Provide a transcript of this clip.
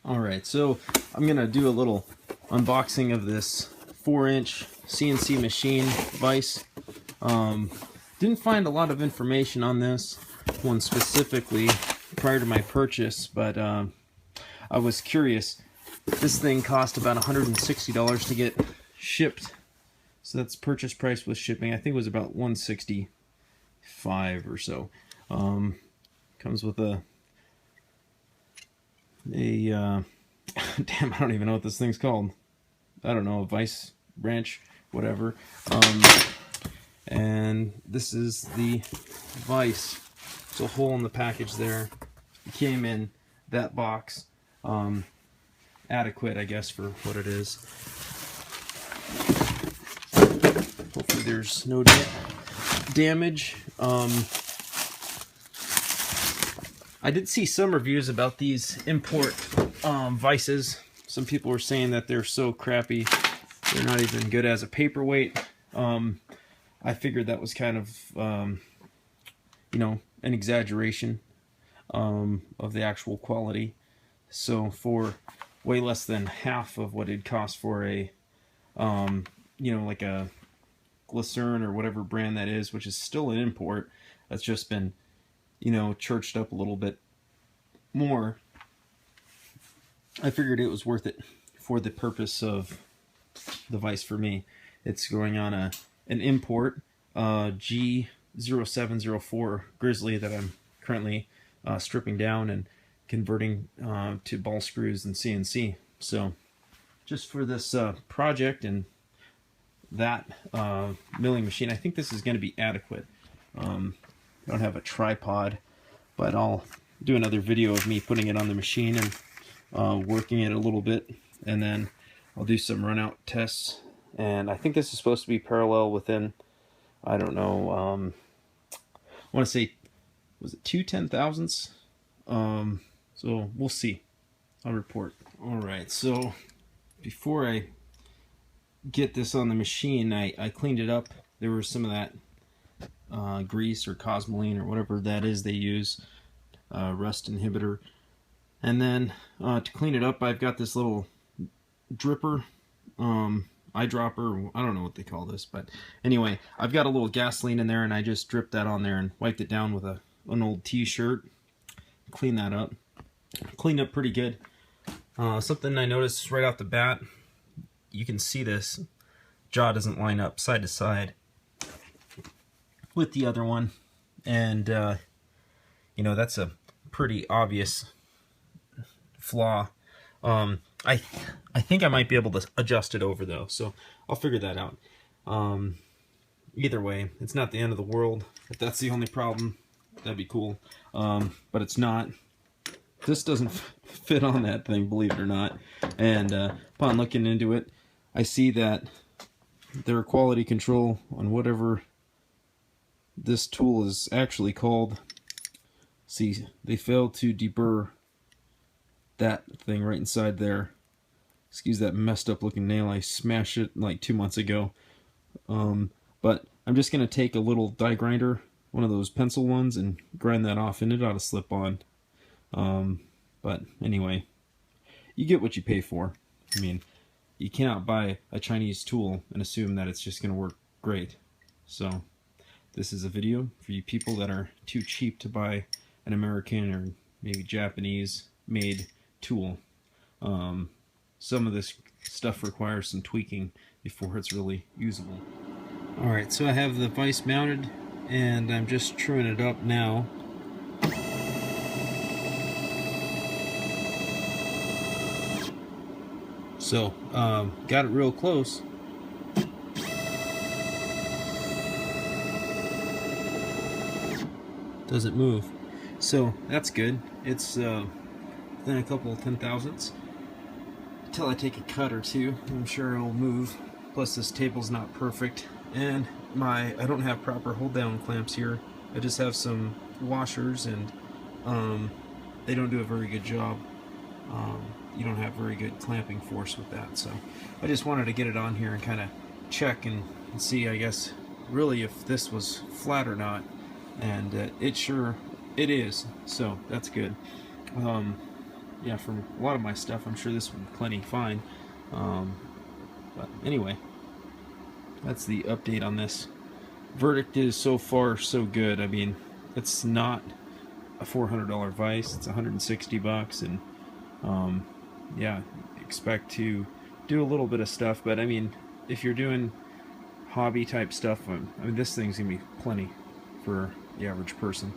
Alright, so I'm going to do a little unboxing of this 4-inch CNC machine vise. Didn't find a lot of information on this one specifically prior to my purchase, but I was curious. This thing cost about $160 to get shipped, so that's purchase price with shipping. I think it was about $165 or so. Comes with a damn, I don't even know what this thing's called. I don't know, a vise wrench, whatever. And this is the vise. There's a hole in the package there. It came in that box. Adequate, I guess, for what it is. Hopefully there's no damage. I did see some reviews about these import vices. Some people were saying that they're so crappy, they're not even good as a paperweight. I figured that was kind of, you know, an exaggeration of the actual quality. So for way less than half of what it'd cost for a, you know, like a Glycerin or whatever brand that is, which is still an import, that's just been, you know, churched up a little bit more, I figured it was worth it for the purpose of the vise for me. It's going on an import G0704 Grizzly that I'm currently stripping down and converting to ball screws and CNC. So just for this project and that milling machine, I think this is going to be adequate. I don't have a tripod, but I'll do another video of me putting it on the machine and working it a little bit, and then I'll do some run out tests. And I think this is supposed to be parallel within, I don't know, I want to say, was it 2/10,000ths? So we'll see. I'll report. Alright, so before I get this on the machine, I cleaned it up. There was some of that grease or cosmoline or whatever that is they use, rust inhibitor. And then to clean it up, I've got this little dripper, eyedropper, I don't know what they call this, but anyway, I've got a little gasoline in there, and I just dripped that on there and wiped it down with an old t-shirt. Clean that up. Cleaned up pretty good. Something I noticed right off the bat, you can see this jaw doesn't line up side to side with the other one, and you know, that's a pretty obvious flaw. I think I might be able to adjust it over though, so I'll figure that out. Either way, it's not the end of the world. If that's the only problem, that'd be cool, but it's not. This doesn't fit on that thing, believe it or not. And upon looking into it, I see that their quality control on whatever this tool is actually called, see, they failed to deburr that thing right inside there. Excuse that messed up looking nail, I smashed it like 2 months ago. But I'm just going to take a little die grinder, one of those pencil ones, and grind that off, and it ought to slip on. But anyway, you get what you pay for. I mean, you cannot buy a Chinese tool and assume that it's just going to work great. So this is a video for you people that are too cheap to buy an American or maybe Japanese made tool. Some of this stuff requires some tweaking before it's really usable. Alright, so I have the vise mounted, and I'm just truing it up now. So, got it real close. Doesn't move. So, that's good. It's within a couple of 10,000ths. Until I take a cut or two, I'm sure it'll move. Plus, this table's not perfect. And I don't have proper hold down clamps here. I just have some washers, and they don't do a very good job. You don't have very good clamping force with that, so I just wanted to get it on here and kind of check and see, I guess, really if this was flat or not, and it is, so that's good. yeah, for a lot of my stuff, I'm sure this would be plenty fine. But anyway, that's the update on this. Verdict is so far so good. I mean, it's not a $400 Vise, it's $160, and yeah, expect to do a little bit of stuff, but I mean, if you're doing hobby type stuff, I mean, this thing's gonna be plenty for the average person.